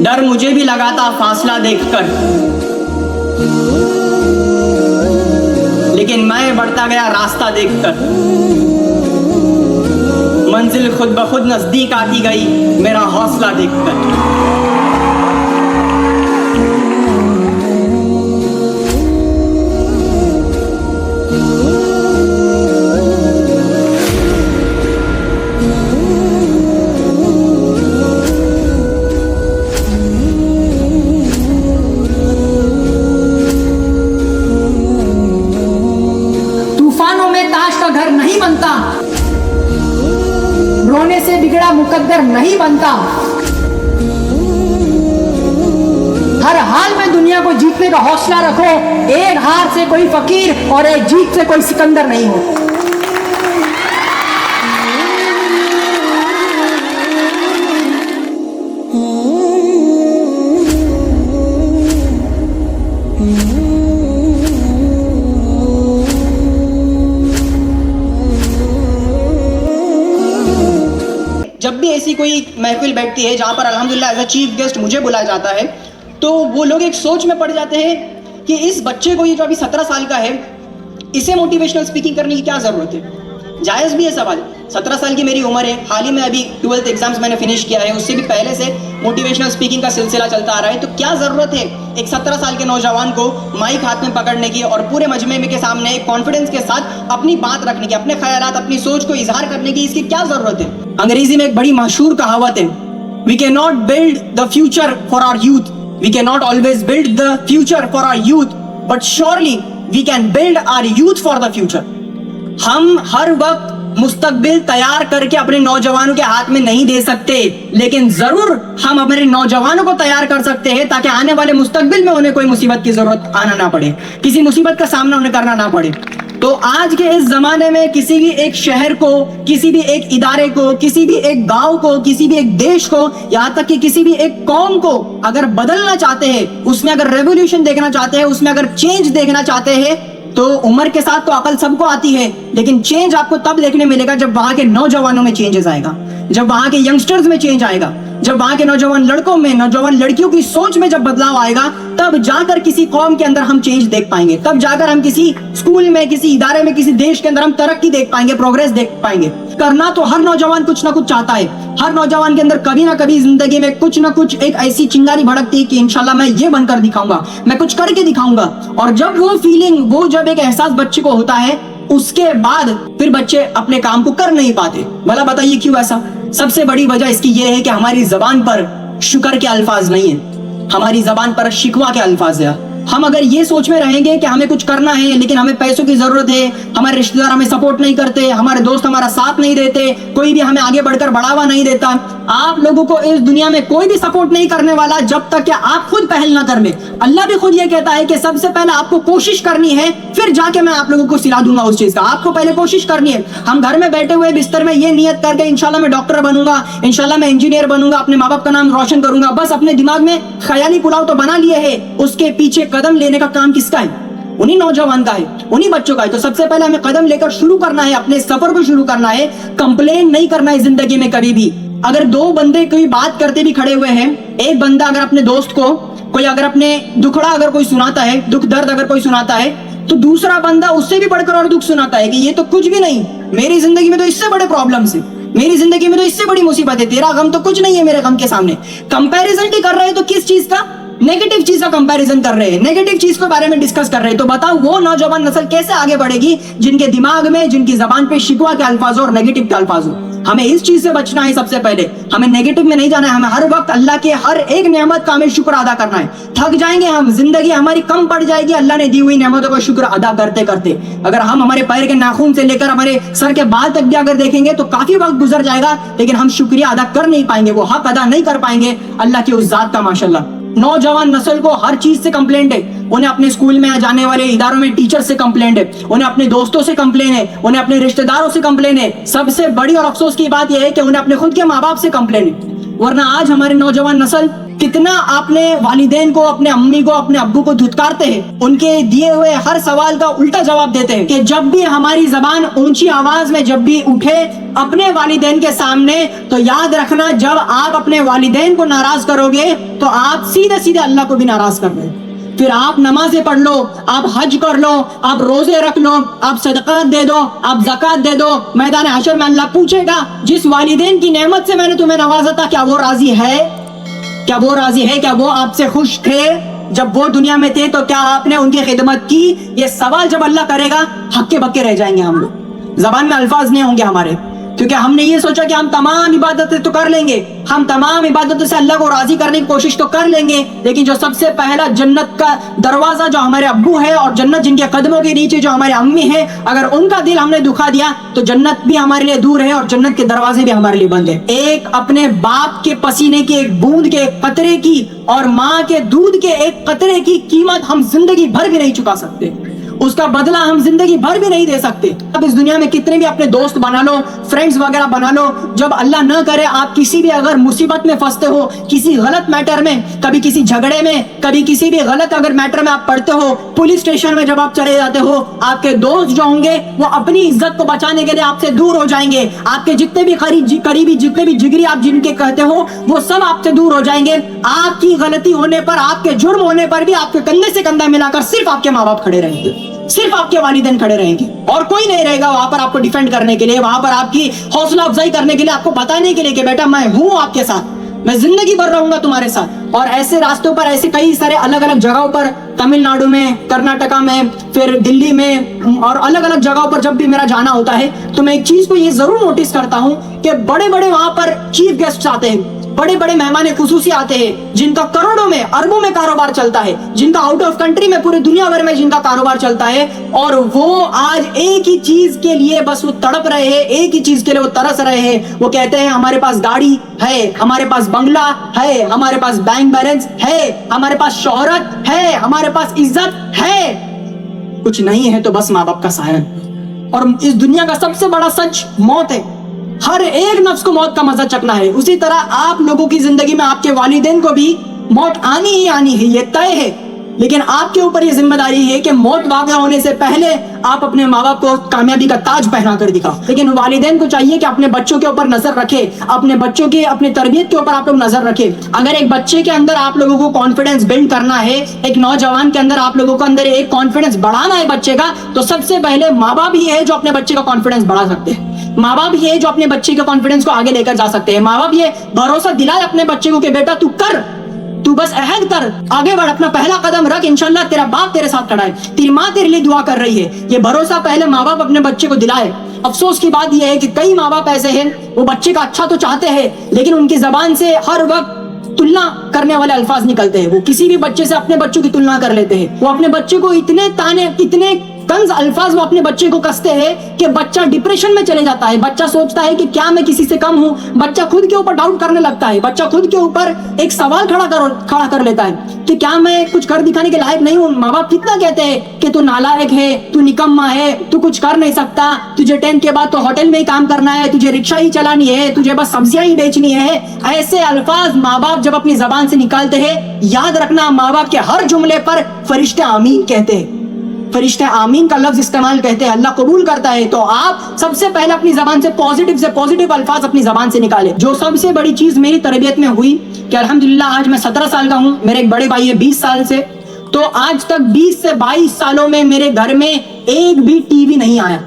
डर मुझे भी लगा था फासला देखकर, लेकिन मैं बढ़ता गया रास्ता देखकर। मंजिल खुद ब खुद नजदीक आती गई मेरा हौसला देखकर। तूफानों में ताश का घर नहीं बनता, रोने से बिगड़ा मुकद्दर नहीं बनता। हर हाल में दुनिया को जीतने का हौसला रखो। एक हार से कोई फकीर और एक जीत से कोई सिकंदर नहीं हो। जब भी ऐसी कोई महफिल बैठती है जहाँ पर अल्हम्दुलिल्लाह एज अ चीफ गेस्ट मुझे बुलाया जाता है, तो वो लोग एक सोच में पड़ जाते हैं कि इस बच्चे को, ये जो अभी 17 साल का है, इसे मोटिवेशनल स्पीकिंग करने की क्या ज़रूरत है। जायज़ भी है सवाल। 17 साल की मेरी उम्र है, हाल ही में अभी 12th एग्जाम्स मैंने फिनिश किया है, उससे भी पहले से मोटिवेशनल स्पीकिंग का सिलसिला चलता आ रहा है। तो क्या ज़रूरत है एक 17 साल के नौजवान को माइक हाथ में पकड़ने की और पूरे मजमे में के सामने कॉन्फिडेंस के साथ अपनी बात रखने की, अपने ख्यालात, अपनी सोच को इजहार करने की, इसकी क्या ज़रूरत है। अंग्रेजी में एक बड़ी मशहूर कहावत है, we can not build the future for our youth, we can not always build the future for our youth, but surely we can build our youth for the future. हम हर वक्त मुस्तकबिल तैयार करके अपने नौजवानों के हाथ में नहीं दे सकते, लेकिन जरूर हम अपने नौजवानों को तैयार कर सकते हैं ताकि आने वाले मुस्तकबिल में उन्हें कोई मुसीबत की जरूरत आना ना पड़े, किसी मुसीबत का सामना उन्हें करना ना पड़े। तो आज के इस जमाने में किसी भी एक शहर को, किसी भी एक इदारे को, किसी भी एक गांव को, किसी भी एक देश को, यहाँ तक कि किसी भी एक कौम को अगर बदलना चाहते हैं, उसमें अगर रेवोल्यूशन देखना चाहते हैं, उसमें अगर चेंज देखना चाहते हैं, तो उम्र के साथ तो अकल सबको आती है, लेकिन चेंज आपको तब देखने मिलेगा जब वहां के नौजवानों में चेंजेस आएगा, जब वहां के यंगस्टर्स में चेंज आएगा, जब वहां के नौजवान लड़कों में, नौजवान लड़कियों की सोच में जब बदलाव आएगा, तब जाकर किसी कौम के अंदर हम चेंज देख पाएंगे, तब जाकर हम किसी स्कूल में, किसी इदारे में, किसी देश के अंदर हम तरक्की देख पाएंगे, प्रोग्रेस देख पाएंगे। करना तो हर नौजवान कुछ ना कुछ चाहता है। हर नौजवान के अंदर कभी ना कभी जिंदगी में कुछ ना कुछ एक ऐसी चिंगारी भड़कती है कि इंशाल्लाह मैं ये बनकर दिखाऊंगा, मैं कुछ करके दिखाऊंगा। और जब वो फीलिंग, वो जब एक एहसास बच्चे को होता है, उसके बाद फिर बच्चे अपने काम को कर नहीं पाते। भला बताइए क्यों ऐसा? सबसे बड़ी वजह इसकी ये है कि हमारी जबान पर शुक्र के अल्फाज नहीं है, हमारी जबान पर शिकवा के अल्फाज है। हम अगर ये सोच में रहेंगे कि हमें कुछ करना है लेकिन हमें पैसों की जरूरत है, हमारे रिश्तेदार हमें सपोर्ट नहीं करते, हमारे दोस्त हमारा साथ नहीं देते, कोई भी हमें आगे बढ़कर बढ़ावा नहीं देता। आप लोगों को इस दुनिया में कोई भी सपोर्ट नहीं करने वाला जब तक कि आप खुद पहल ना कर ले। अल्लाह भी खुद ये कहता है कि सबसे पहले आपको कोशिश करनी है, फिर जाके मैं आप लोगों को सिला दूंगा उस चीज का। आपको पहले कोशिश करनी है। हम घर में बैठे हुए बिस्तर में ये नियत करके इंशाल्लाह मैं डॉक्टर बनूंगा, इंशाल्लाह मैं इंजीनियर बनूंगा, अपने माँ बाप का नाम रोशन करूंगा, बस अपने दिमाग में ख्याली पुलाव तो बना लिए है, उसके पीछे कदम लेने का काम किसका है? उन्हीं नौजवान का है, उन्हीं बच्चों का है। तो सबसे पहले हमें कदम लेकर शुरू करना है, अपने सफर को शुरू करना है। कंप्लेन नहीं करना है जिंदगी में कभी भी। अगर दो बंदे कोई बात करते भी खड़े हुए हैं, एक बंदा अगर अपने दोस्त को कोई अगर अपने दुखड़ा अगर कोई सुनाता है, दुख दर्द अगर कोई सुनाता है, तो दूसरा बंदा उससे भी बढ़कर और दुख सुनाता है कि ये तो कुछ भी नहीं, मेरी जिंदगी में तो इससे बड़े प्रॉब्लम्स है, मेरी जिंदगी में तो इससे बड़ी मुसीबत है, तेरा गम तो कुछ नहीं है मेरे गम के सामने। कंपैरिजन भी कर रहे हैं तो किस चीज का? नेगेटिव चीज का कंपैरिजन कर रहे हैं, नेगेटिव चीज के बारे में डिस्कस कर रहे हैं। तो बताओ वो नौजवान नस्ल कैसे आगे बढ़ेगी जिनके दिमाग में, जिनकी जबान पे शिकवा के अल्फाज और नेगेटिव के अल्फाज हो। हमें इस चीज से बचना है। सबसे पहले हमें नेगेटिव में नहीं जाना है, हमें हर वक्त अल्लाह के हर एक नेमत का हमें शुक्र अदा करना है। थक जाएंगे हम, जिंदगी हमारी कम पड़ जाएगी अल्लाह ने दी हुई नेमतों का शुक्र अदा करते करते। अगर हम हमारे पैर के नाखून से लेकर हमारे सर के बाल तक भी अगर देखेंगे तो काफी वक्त गुजर जाएगा, लेकिन हम शुक्रिया अदा कर नहीं पाएंगे, वो हक अदा नहीं कर पाएंगे अल्लाह की उस जात का। माशाल्लाह नौजवान नस्ल को हर चीज से कंप्लेंट है। उन्हें अपने स्कूल में जाने वाले इदारों में टीचर से कंप्लेंट है, उन्हें अपने दोस्तों से कंप्लेन है, उन्हें अपने रिश्तेदारों से कंप्लेन है। सबसे बड़ी और अफसोस की बात यह है कि उन्हें अपने खुद के माँ बाप से कंप्लेन है। वरना आज हमारे नौजवान नस्ल کتنا آپ نے والدین کو, اپنے امی کو, اپنے ابو کو دھتکارتے ہیں, ان کے دیے ہوئے ہر سوال کا الٹا جواب دیتے ہیں کہ جب بھی ہماری زبان اونچی آواز میں جب بھی اٹھے اپنے والدین کے سامنے تو یاد رکھنا جب آپ اپنے والدین کو ناراض کرو گے تو آپ سیدھے سیدھے اللہ کو بھی ناراض کر دو. پھر آپ نمازیں پڑھ لو, آپ حج کر لو, آپ روزے رکھ لو, آپ صدقات دے دو, آپ زکات دے دو, میدان حشر میں اللہ پوچھے گا جس والدین کی نعمت سے میں نے تمہیں نوازا تھا کیا وہ راضی ہے؟ کیا وہ راضی ہے؟ کیا وہ آپ سے خوش تھے جب وہ دنیا میں تھے؟ تو کیا آپ نے ان کی خدمت کی؟ یہ سوال جب اللہ کرے گا ہکے بکے رہ جائیں گے ہم لوگ, زبان میں الفاظ نہیں ہوں گے ہمارے, کیونکہ ہم نے یہ سوچا کہ ہم تمام عبادتیں تو کر لیں گے, ہم تمام عبادتوں سے اللہ کو راضی کرنے کی کوشش تو کر لیں گے, لیکن جو سب سے پہلا جنت کا دروازہ جو ہمارے ابو ہے اور جنت جن کے قدموں کے نیچے جو ہمارے امی ہے, اگر ان کا دل ہم نے دکھا دیا تو جنت بھی ہمارے لیے دور ہے اور جنت کے دروازے بھی ہمارے لیے بند ہے. ایک اپنے باپ کے پسینے کی ایک بوند کے ایک قطرے کی اور ماں کے دودھ کے ایک قطرے کی قیمت ہم زندگی بھر بھی نہیں چکا سکتے, اس کا بدلہ ہم زندگی بھر بھی نہیں دے سکتے. اب اس دنیا میں کتنے بھی اپنے دوست بنا لو, فرینڈز وغیرہ بنا لو, جب اللہ نہ کرے آپ کسی بھی اگر مصیبت میں پھنستے ہو, کسی غلط میٹر میں, کبھی کسی جھگڑے میں, کبھی کسی بھی غلط اگر میٹر میں آپ پڑتے ہو, پولیس اسٹیشن میں جب آپ چلے جاتے ہو, آپ کے دوست جو ہوں گے وہ اپنی عزت کو بچانے کے لیے آپ سے دور ہو جائیں گے. آپ کے جتنے بھی قریبی جتنے بھی جگری آپ جن کے کہتے ہو وہ سب آپ سے دور ہو جائیں گے. آپ کی غلطی ہونے پر, آپ کے جرم ہونے پر بھی آپ کے کندھے سے کندھا ملا کر صرف آپ کے ماں باپ کھڑے رہیں گے, صرف آپ کے والدین کھڑے رہیں گے, اور کوئی نہیں رہے گا وہاں پر آپ کو ڈیفینڈ کرنے کے لیے, وہاں پر آپ کی حوصلہ افزائی کرنے کے لیے, آپ کو بتانے کے لیے کہ بیٹا میں ہوں آپ کے ساتھ, میں زندگی بھر رہوں گا تمہارے ساتھ. اور ایسے راستوں پر ایسے کئی سارے الگ الگ جگہوں پر, تمل ناڈو میں, کرناٹکا میں, پھر دلی میں اور الگ الگ جگہوں پر جب بھی میرا جانا ہوتا ہے تو میں ایک چیز کو یہ ضرور نوٹس کرتا ہوں کہ بڑے بڑے وہاں پر چیف گیسٹ آتے ہیں, بڑے بڑے مہمان خصوصی آتے ہیں جن کا کروڑوں میں اربوں میں کاروبار چلتا ہے, جن کا آؤٹ آف کنٹری میں پورے دنیا بھر میں جن کا کاروبار چلتا ہے, اور وہ آج ایک ہی چیز کے لیے بس وہ تڑپ رہے ہیں, ایک ہی چیز کے لیے وہ ترس رہے ہیں. وہ کہتے ہیں ہمارے پاس گاڑی ہے, ہمارے پاس بنگلہ ہے, ہمارے پاس بینک بیلنس ہے, ہمارے پاس شہرت ہے, ہمارے پاس عزت ہے, کچھ نہیں ہے تو بس ماں باپ کا سایہ. اور اس دنیا کا سب سے بڑا سچ موت ہے, ہر ایک نفس کو موت کا مزہ چکنا ہے. اسی طرح آپ لوگوں کی زندگی میں آپ کے والدین کو بھی موت آنی ہی آنی ہے, یہ طے ہے, لیکن آپ کے اوپر یہ ذمہ داری ہے کہ موت واقع ہونے سے پہلے آپ اپنے ماں باپ کو کامیابی کا تاج پہنا کر دکھاؤ. لیکن والدین کو چاہیے کہ اپنے بچوں کے اوپر نظر رکھے, اپنے بچوں کی اپنی تربیت کے اوپر آپ لوگ نظر رکھے. اگر ایک بچے کے اندر آپ لوگوں کو کانفیڈنس بلڈ کرنا ہے, ایک نوجوان کے اندر آپ لوگوں کو اندر ایک کانفیڈنس بڑھانا ہے بچے کا, تو سب سے پہلے ماں باپ ہی ہے جو اپنے بچے کا کانفیڈنس بڑھا سکتے ہیں. ماں باپ یہ جو اپنے بچے کے کانفیڈنس کو آگے لے کر جا سکتے ہیں. ماں باپ یہ بھروسہ دلائے اپنے بچے کو کہ بیٹا تو کر, تو بس عہد کر, آگے بڑھ, اپنا پہلا قدم رکھ, انشاءاللہ تیرا باپ تیرے ساتھ کھڑا ہے, تیری ماں تیرے لیے دعا کر رہی ہے. یہ بھروسہ پہلے ماں باپ اپنے بچے کو دلائے. افسوس کی بات یہ ہے کہ کئی ماں باپ ایسے ہیں وہ بچے کا اچھا تو چاہتے ہیں لیکن ان کی زبان سے ہر وقت تلنا کرنے والے الفاظ نکلتے ہیں. وہ کسی بھی بچے سے اپنے بچوں کی تلنا کر لیتے ہیں. وہ اپنے بچے کو اتنے تانے, اتنے طنز الفاظ وہ اپنے بچے کو کستے ہیں کہ بچہ ڈپریشن میں چلے جاتا ہے. بچہ سوچتا ہے کہ کیا میں کسی سے کم ہوں, بچہ خود کے اوپر ڈاؤٹ کرنے لگتا ہے, بچہ خود کے اوپر ایک سوال کھڑا کر لیتا ہے کہ کیا میں کچھ کر دکھانے کے لائق نہیں ہوں. ماں باپ کتنا کہتے ہیں کہ تو نالائق ہے, تو نکما ہے, تو کچھ کر نہیں سکتا, تجھے 10 کے بعد تو ہوٹل میں ہی کام کرنا ہے, تجھے رکشہ ہی چلانی ہے, تجھے بس سبزیاں ہی بیچنی ہے. ایسے الفاظ ماں باپ جب اپنی زبان سے نکالتے ہیں, یاد رکھنا ماں باپ کے ہر جملے پر فرشتے آمین کہتے ہیں, فرشتے آمین کا لفظ استعمال کہتے ہیں, اللہ قبول کرتا ہے. تو آپ سب سے پہلے اپنی زبان سے پوزیٹیو الفاظ اپنی زبان سے نکالے. جو سب سے بڑی چیز میری تربیت میں ہوئی کہ الحمدللہ آج میں 17 سال کا ہوں, میرے ایک بڑے بھائی ہے 20 سال سے, تو آج تک 20 سے 22 سالوں میں میرے گھر میں ایک بھی ٹی وی نہیں آیا,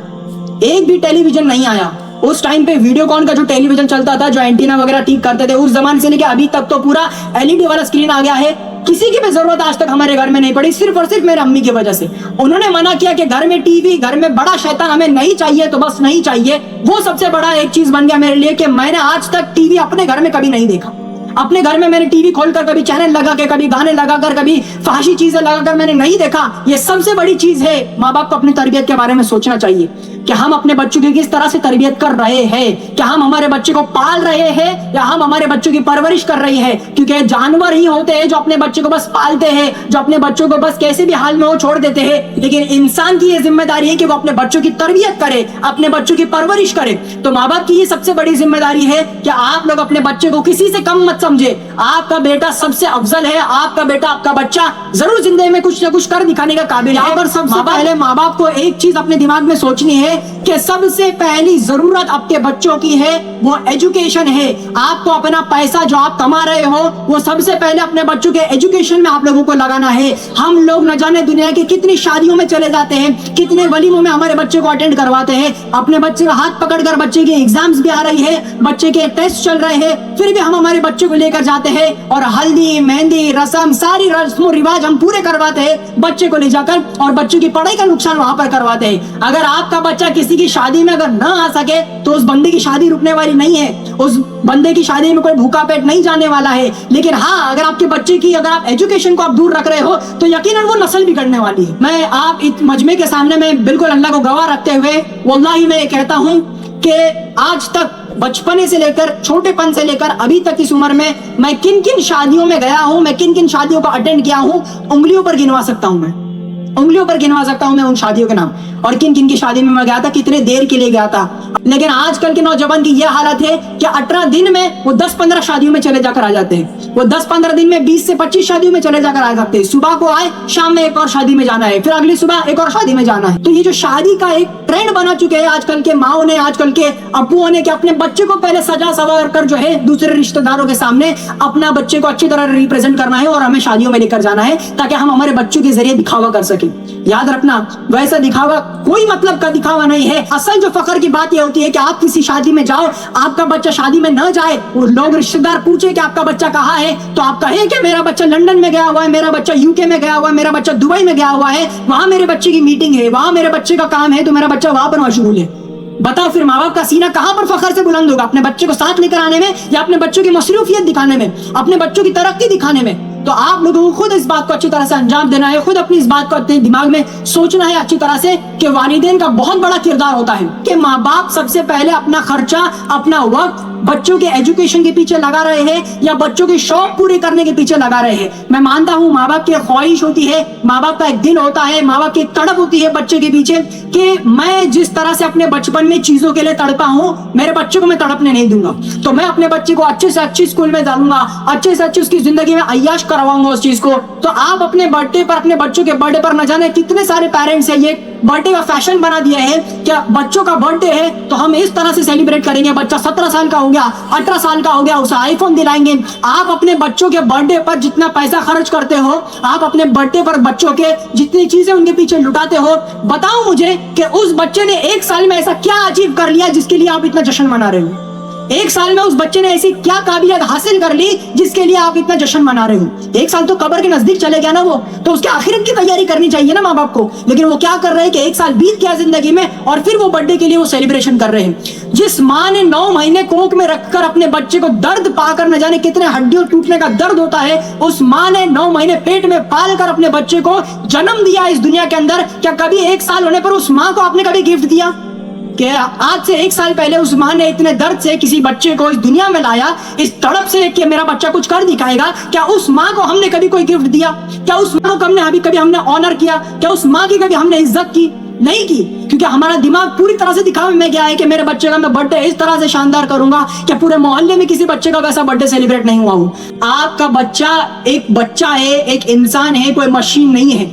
ایک بھی ٹیلی ویژن نہیں آیا. اس ٹائم پہ ویڈیو کون کا جو ٹیلی ویژن چلتا تھا, جو اینٹینا وغیرہ ٹھیک کرتے تھے, اس زمانے سے لے کے ابھی تک تو پورا LED والا اسکرین آ گیا ہے. کسی کی بھی ضرورت آج تک ہمارے گھر میں نہیں پڑی, صرف اور صرف میرے امی کی وجہ سے. انہوں نے منع کیا کہ گھر میں ٹی وی, گھر میں بڑا شیطان ہمیں نہیں چاہیے, تو بس نہیں چاہیے. وہ سب سے بڑا ایک چیز بن گیا میرے لیے کہ میں نے آج تک ٹی وی اپنے گھر میں کبھی نہیں دیکھا. اپنے گھر میں نے ٹی وی کھول کر کبھی چینل لگا کے, کبھی گانے لگا کر, کبھی فحاشی چیزیں لگا کر میں نے نہیں دیکھا. یہ سب سے بڑی چیز ہے. ماں باپ کو اپنی تربیت کے بارے میں سوچنا چاہیے کہ ہم اپنے بچوں کی کس طرح سے تربیت کر رہے ہیں. کیا ہم ہمارے بچے کو پال رہے ہیں یا ہم ہمارے بچوں کی پرورش کر رہے ہیں؟ کیونکہ جانور ہی ہوتے ہیں جو اپنے بچوں کو بس پالتے ہیں, جو اپنے بچوں کو بس کیسے بھی حال میں وہ چھوڑ دیتے ہیں. لیکن انسان کی یہ ذمہ داری ہے کہ وہ اپنے بچوں کی تربیت کرے, اپنے بچوں کی پرورش کرے. تو ماں باپ کی یہ سب سے بڑی ذمہ داری ہے کہ آپ لوگ اپنے بچے کو کسی سے کم مت समझे, आपका बेटा सबसे अफजल है, आपका बेटा आपका बच्चा जरूर जिंदगी में कुछ ना कुछ कर दिखाने का काबिल है। पर सबसे पहले माँ बाप को एक चीज अपने दिमाग में सोचनी है कि सबसे पहली जरूरत आपके बच्चों की है वो एजुकेशन है। आपको अपना पैसा जो आप कमा रहे हो वो सबसे पहले अपने बच्चों के एजुकेशन में आप लोगों को लगाना है। हम लोग न जाने दुनिया की कितनी शादियों में चले जाते हैं, कितने वलीमों में हमारे बच्चे को अटेंड करवाते हैं, अपने बच्चे का हाथ पकड़कर, बच्चे के एग्जाम्स भी आ रही है, बच्चे के टेस्ट चल रहे हैं, फिर भी हम हमारे बच्चे को लेकर जाते हैं और हल्दी मेहंदी रस्म सारी रस्मों रिवाज हम पूरे करवाते हैं बच्चे को ले जाकर, और बच्चे की पढ़ाई का नुकसान वहां पर करवाते हैं। अगर आपका बच्चा किसी की शादी में अगर ना आ सके तो उस बंदे की शादी रुकने वाली नहीं है, उस बंदे की शादी में कोई भूखा पेट नहीं जाने वाला है। लेकिन हाँ, अगर आपके बच्चे की अगर आप एजुकेशन को आप दूर रख रहे हो तो यकीनन वो नस्ल बिगड़ने वाली है। मैं आप इस मजमे के सामने में बिल्कुल अल्लाह को गवाह रखते हुए वल्लाही मैं कहता हूँ कि आज तक बचपने से लेकर छोटेपन से लेकर अभी तक इस उम्र में मैं किन किन शादियों में गया हूँ, मैं किन किन शादियों को अटेंड किया हूँ, उंगलियों पर गिनवा सकता हूँ, मैं उंगलियों पर गिनवा सकता हूँ मैं उन शादियों के नाम, और किन किन की शादी में मैं गया था, कितने देर के लिए गया था। लेकिन आजकल के नौजवान की यह हालत है कि 18 दिन में वो 10-15 शादियों में चले जाकर आ जाते हैं। वो 10-15 दिन में 20 से 25 शादियों में चले जाकर आ सकते हैं। सुबह को आए, शाम में एक और शादी में जाना है, फिर अगली सुबह एक और शादी में जाना है। तो ये जो शादी का एक ट्रेंड बना चुके हैं आजकल के माओ ने, आजकल के अब्बुओं ने, कि अपने बच्चे को पहले सजा सवार कर जो है दूसरे रिश्तेदारों के सामने अपना बच्चे को अच्छी तरह रिप्रेजेंट करना है और हमें शादियों में लेकर जाना है ताकि हम हमारे बच्चों के जरिए दिखावा कर सके। याद रखना, वैसा दिखावा कोई मतलब का दिखावा नहीं है। असल जो फख्र की बात ये होती है कि आप किसी शादी में जाओ, आपका बच्चा शादी में न जाए, वो लोग रिश्तेदार पूछे कि आपका बच्चा कहाँ है, तो आप कहें कि मेरा बच्चा लंदन में गया हुआ है, मेरा बच्चा यूके में गया हुआ है, मेरा बच्चा दुबई में गया हुआ है, वहां मेरे बच्चे की मीटिंग है, वहां मेरे बच्चे का काम है, तो मेरा बच्चा वहां पर मशगूल है। बताओ फिर माँ बाप का सीना कहां पर फख्र से बुलंद होगा, अपने बच्चे को साथ लेकर आने में या अपने बच्चों की मसरूफियत दिखाने में, अपने बच्चों की तरक्की दिखाने में। तो आप लोगों को खुद इस बात को अच्छी तरह से अंजाम देना है, खुद अपनी इस बात को अपने दिमाग में सोचना है अच्छी तरह से कि वालिदैन का बहुत बड़ा किरदार होता है कि माँ बाप सबसे पहले अपना खर्चा, अपना वक्त बच्चों के एजुकेशन के पीछे लगा रहे हैं या बच्चों के शौक पूरे करने के पीछे लगा रहे हैं। मैं मानता हूँ माँ बाप की ख्वाहिश होती है, माँ बाप का एक दिल होता है, माँ बाप की एक तड़प होती है बच्चे के पीछे कि मैं जिस तरह से अपने बचपन में चीजों के लिए तड़पा हूँ, मेरे बच्चे को मैं तड़पने नहीं दूंगा। तो मैं अपने बच्चे को अच्छे से अच्छी स्कूल में डालूंगा, अच्छे से अच्छी उसकी जिंदगी में अय्याश करवाऊंगा उस चीज को। तो आप अपने बर्थडे पर, अपने बच्चों के बर्थडे पर न जाने कितने सारे पेरेंट्स हैं ये बर्थडे का फैशन बना दिया है, क्या बच्चों का बर्थडे है तो हम इस तरह से सेलिब्रेट करेंगे, बच्चा 17 साल का हो गया, 18 साल का हो गया, उसे आईफोन दिलाएंगे। आप अपने बच्चों के बर्थडे पर जितना पैसा खर्च करते हो, आप अपने बर्थडे पर बच्चों के जितनी चीजें उनके पीछे लुटाते हो, बताओ मुझे कि उस बच्चे ने एक साल में ऐसा क्या अचीव कर लिया जिसके लिए आप इतना जश्न मना रहे हो। एक साल में उस बच्चे ने ऐसी क्या काबिलियत हासिल कर ली जिसके लिए आप इतना जश्न मना रहे हो। एक साल तो कब्र के नजदीक चले गया ना वो, तो उसके आखिरत की तैयारी करनी चाहिए ना माँ बाप को। लेकिन वो क्या कर रहे हैं कि एक साल बीत गया जिंदगी में और फिर वो बर्थडे के लिए वो सेलिब्रेशन कर रहे हैं। जिस माँ ने 9 महीने कोख में रखकर अपने बच्चे को दर्द पाकर न जाने कितने हड्डियों टूटने का दर्द होता है, उस माँ ने 9 महीने पेट में पाल कर अपने बच्चे को जन्म दिया इस दुनिया के अंदर, क्या कभी 1 साल होने पर उस माँ को आपने कभी गिफ्ट दिया? कि आज से 1 साल पहले उस माँ ने इतने दर्द से किसी बच्चे को इस दुनिया में लाया, इस तड़प से कि मेरा बच्चा कुछ कर दिखाएगा, क्या उस माँ को हमने कभी कोई गिफ्ट दिया? क्या उस माँ को कभी हमने ऑनर किया? क्या उस माँ की कभी हमने इज्जत की? नहीं की, क्योंकि हमारा दिमाग पूरी तरह से दिखावे में गया है कि मेरे बच्चे का मैं बर्थडे इस तरह से शानदार करूंगा कि पूरे मोहल्ले में किसी बच्चे का वैसा बर्थडे सेलिब्रेट नहीं हुआ हूँ। आपका बच्चा एक बच्चा है, एक इंसान है, कोई मशीन नहीं है।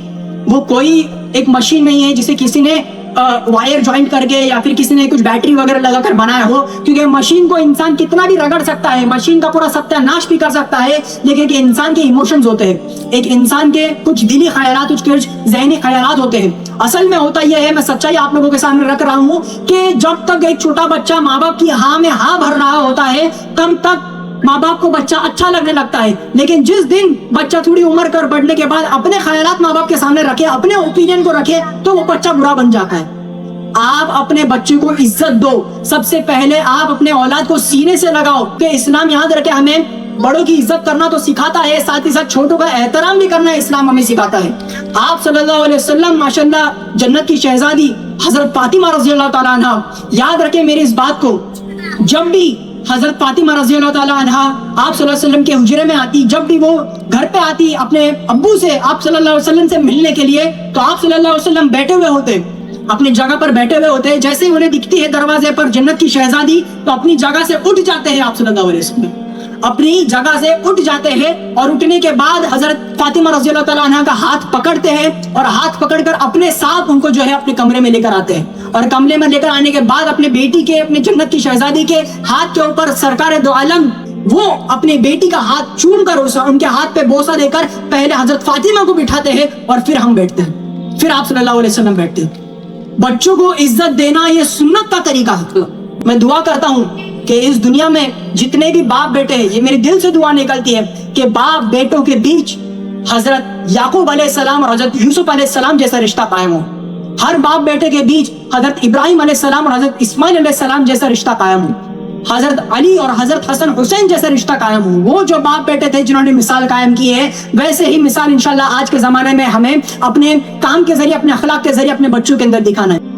वो कोई एक मशीन नहीं है जिसे किसी ने वायर ज्वाइंट करके या फिर किसी ने कुछ बैटरी वगैरह लगाकर बनाया हो, क्योंकि मशीन को इंसान कितना भी रगड़ सकता है, मशीन का पूरा सत्यानाश भी कर सकता है, लेकिन इंसान के इमोशंस होते हैं, एक इंसान के कुछ दिली ख्यालात, कुछ ज़हनी ख्यालात होते हैं। असल में होता यह है, मैं सच्चाई आप लोगों के सामने रख रहा हूँ कि जब तक एक छोटा बच्चा माँ बाप की हाँ में हाँ भर रहा होता है तब तक माँ बाप को बच्चा अच्छा लगने लगता है। लेकिन जिस दिन बच्चा थोड़ी उम्र कर बढ़ने के बाद अपने ख्यालात माँ बाप के सामने रखे, अपने ओपिनियन को रखे, तो वो बच्चा बुरा बन जाता है। आप अपने बच्चे को इज्जत दो। सबसे पहले आप अपने औलाद को सीने से लगाओ कि इस्लाम याद रखे हमें बड़ों की इज्जत करना तो सिखाता है, साथ ही साथ छोटों का एहतराम भी करना इस्लाम हमें सिखाता है। आप सल्लल्लाहु अलैहि वसल्लम माशाल्लाह जन्नत की शहजादी हजरत फातिमा रज़ी अल्लाह ताला अन्हा, याद रखें मेरी इस बात को, जब भी हजरत फातिमा रज़ी अल्लाह ताला अन्हा आप सल्लल्लाहु अलैहि वसल्लम के हुजरे में आती, जब भी वो घर पे आती अपने अब्बू से आप सल्लल्लाहु अलैहि वसल्लम से मिलने के लिए, तो आप सल्लल्लाहु अलैहि वसल्लम बैठे हुए होते, अपनी जगह पर बैठे हुए होते। जैसे ही उन्हें दिखती है दरवाजे पर जन्नत की शहजादी, तो अपनी जगह से उठ जाते हैं आप सल्लल्लाहु अलैहि वसल्लम। اپنی جگہ سے اٹھ جاتے ہیں اور اٹھنے کے بعد حضرت فاطمہ رضی اللہ تعالیٰ عنہ کا ہاتھ پکڑتے ہیں اور ہاتھ پکڑ کر اپنے ساتھ ان کو جو ہے اپنے کمرے میں لے کر آتے ہیں، اور کمرے میں لے کر آنے کے بعد اپنے بیٹی کے، اپنے جنت کی شہزادی کے ہاتھ کے اوپر سرکار دو عالم وہ اپنے بیٹی کا ہاتھ چوم کر ان کے ہاتھ پہ بوسہ دے کر پہلے حضرت فاطمہ کو بٹھاتے ہیں اور پھر ہم بیٹھتے ہیں، پھر آپ صلی اللہ علیہ وسلم بیٹھتے ہیں۔ بچوں کو عزت دینا یہ سنت کا طریقہ ہے۔ میں دعا کرتا ہوں کہ اس دنیا میں جتنے بھی باپ بیٹے ہیں، یہ میرے دل سے دعا نکلتی ہے کہ باپ بیٹوں کے بیچ حضرت یعقوب علیہ السلام اور حضرت یوسف علیہ السلام جیسا رشتہ قائم ہو، ہر باپ بیٹے کے بیچ حضرت ابراہیم علیہ السلام اور حضرت اسماعیل علیہ السلام جیسا رشتہ قائم ہو، حضرت علی اور حضرت حسن حسین جیسا رشتہ قائم ہو۔ وہ جو باپ بیٹے تھے جنہوں نے مثال قائم کی ہے، ویسے ہی مثال انشاءاللہ آج کے زمانے میں ہمیں اپنے کام کے ذریعے، اپنے اخلاق کے ذریعے اپنے بچوں کے اندر دکھانا ہے۔